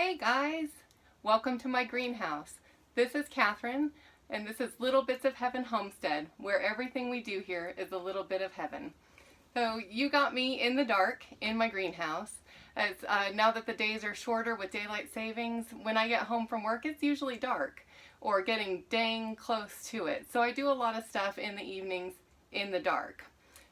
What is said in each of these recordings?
Hey guys! Welcome to my greenhouse. This is Kathryn, and this is Little Bits of Heaven Homestead, where everything we do here is a little bit of heaven. So you got me in the dark in my greenhouse. As now that the days are shorter with daylight savings, when I get home from work it's usually dark or getting dang close to it. So I do a lot of stuff in the evenings in the dark.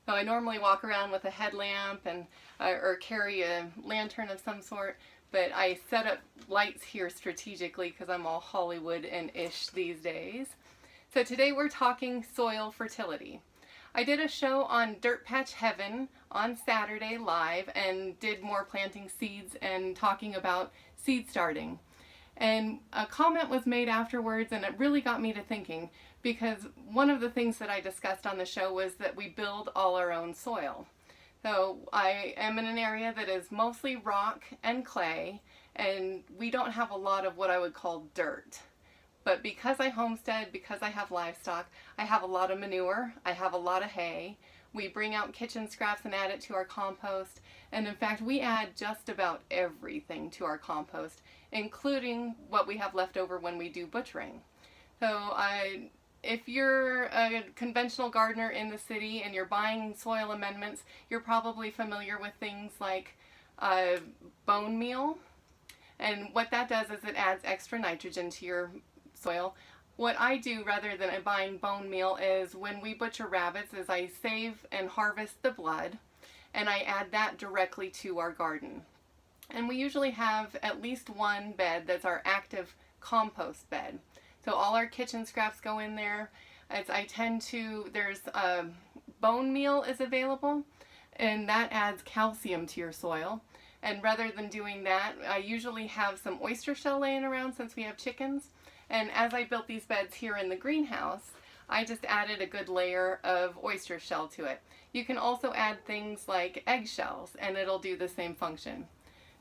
So I normally walk around with a headlamp and or carry a lantern of some sort. But I set up lights here strategically because I'm all Hollywood and ish these days. So today we're talking soil fertility. I did a show on Dirt Patch Heaven on Saturday live and did more planting seeds and talking about seed starting. And a comment was made afterwards and it really got me to thinking, because one of the things that I discussed on the show was that we build all our own soil. So I am in an area that is mostly rock and clay, and we don't have a lot of what I would call dirt. But because I homestead, because I have livestock, I have a lot of manure, I have a lot of hay. We bring out kitchen scraps and add it to our compost, and in fact we add just about everything to our compost, including what we have left over when we do butchering. So if you're a conventional gardener in the city and you're buying soil amendments, you're probably familiar with things like bone meal. And what that does is it adds extra nitrogen to your soil. What I do rather than buying bone meal is when we butcher rabbits is I save and harvest the blood and I add that directly to our garden. And we usually have at least one bed that's our active compost bed. So all our kitchen scraps go in there. There's bone meal is available, and that adds calcium to your soil. And rather than doing that, I usually have some oyster shell laying around since we have chickens. And as I built these beds here in the greenhouse, I just added a good layer of oyster shell to it. You can also add things like eggshells, and it'll do the same function.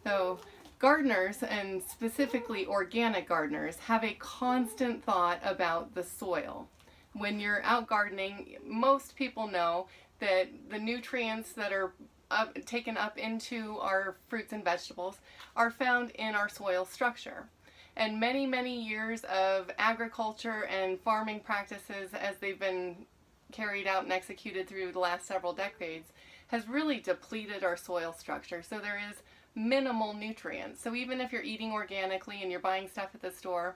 So gardeners, and specifically organic gardeners, have a constant thought about the soil. When you're out gardening, most people know that the nutrients that are taken up into our fruits and vegetables are found in our soil structure. And many, many years of agriculture and farming practices as they've been carried out and executed through the last several decades has really depleted our soil structure. So there is minimal nutrients. So even if you're eating organically and you're buying stuff at the store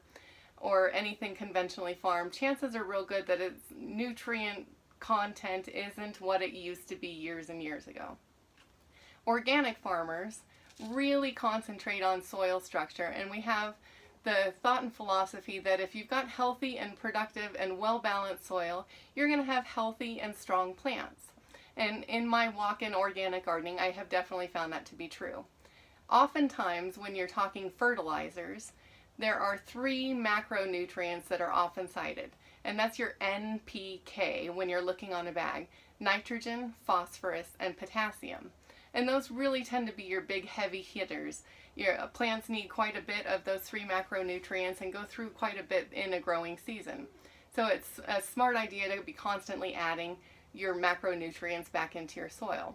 or anything conventionally farmed, chances are real good that its nutrient content isn't what it used to be years and years ago. Organic farmers really concentrate on soil structure, and we have the thought and philosophy that if you've got healthy and productive and well-balanced soil, you're going to have healthy and strong plants. And in my walk-in organic gardening, I have definitely found that to be true. Oftentimes, when you're talking fertilizers, there are 3 macronutrients that are often cited, and that's your NPK when you're looking on a bag: nitrogen, phosphorus, and potassium. And those really tend to be your big heavy hitters. Your plants need quite a bit of those 3 macronutrients and go through quite a bit in a growing season. So it's a smart idea to be constantly adding your macronutrients back into your soil.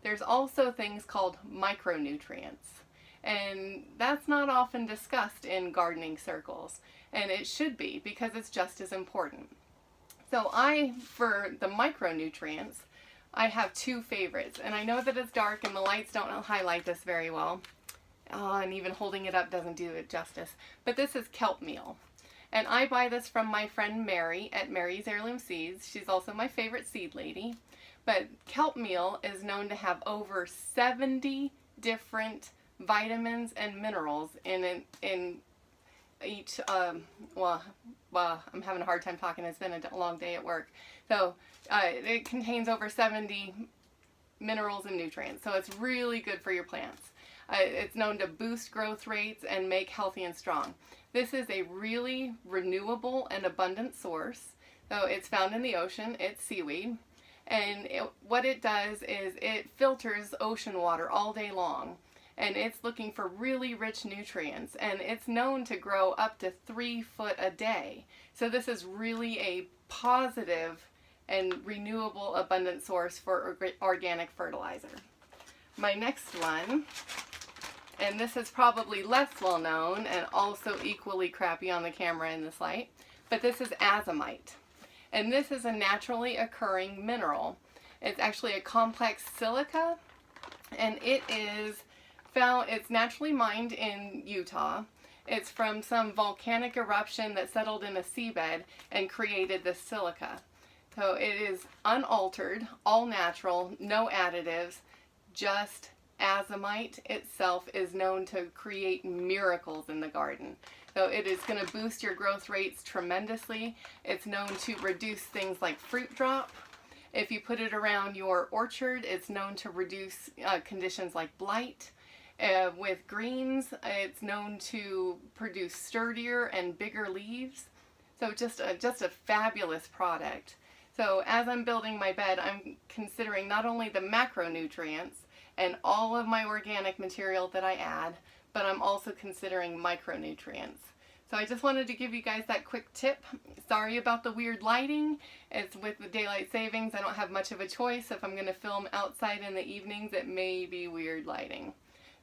There's also things called micronutrients, and that's not often discussed in gardening circles, and it should be because it's just as important. So for the micronutrients, I have 2 favorites, and I know that it's dark and the lights don't highlight this very well. Oh, and even holding it up doesn't do it justice. But this is kelp meal. And I buy this from my friend Mary at Mary's Heirloom Seeds. She's also my favorite seed lady. But kelp meal is known to have over 70 different vitamins and minerals in each, well, I'm having a hard time talking. It's been a long day at work. So it contains over 70 minerals and nutrients. So it's really good for your plants. It's known to boost growth rates and make healthy and strong. This is a really renewable and abundant source. So it's found in the ocean. It's seaweed. And what it does is it filters ocean water all day long. And it's looking for really rich nutrients. And it's known to grow up to 3 foot a day. So this is really a positive and renewable abundant source for organic fertilizer. My next one And this is probably less well known and also equally crappy on the camera in this light, but this is azomite. And this is a naturally occurring mineral. It's actually a complex silica, and it is found, it's naturally mined in Utah. It's from some volcanic eruption that settled in a seabed and created this silica. So it is unaltered, all natural, no additives, just azomite itself is known to create miracles in the garden. So it is going to boost your growth rates tremendously. It's known to reduce things like fruit drop. If you put it around your orchard, it's known to reduce conditions like blight. With greens, it's known to produce sturdier and bigger leaves. So just a fabulous product. So as I'm building my bed, I'm considering not only the macronutrients and all of my organic material that I add, but I'm also considering micronutrients. So I just wanted to give you guys that quick tip. Sorry about the weird lighting. It's with the daylight savings. I don't have much of a choice. If I'm going to film outside in the evenings, it may be weird lighting.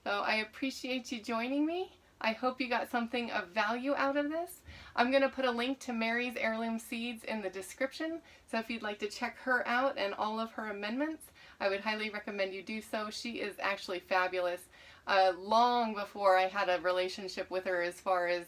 So I appreciate you joining me. I hope you got something of value out of this. I'm going to put a link to Mary's Heirloom Seeds in the description. So if you'd like to check her out and all of her amendments, I would highly recommend you do so. She is actually fabulous. Long before I had a relationship with her as far as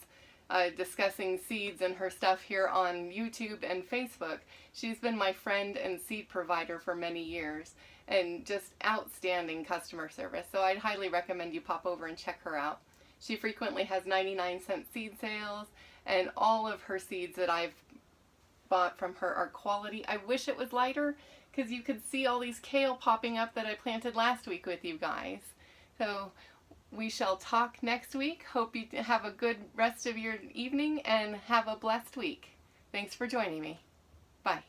discussing seeds and her stuff here on YouTube and Facebook, she's been my friend and seed provider for many years, and just outstanding customer service. So I'd highly recommend you pop over and check her out. She frequently has 99-cent seed sales, and all of her seeds that I've bought from her are quality. I wish it was lighter, because you could see all these kale popping up that I planted last week with you guys. So we shall talk next week. Hope you have a good rest of your evening and have a blessed week. Thanks for joining me. Bye.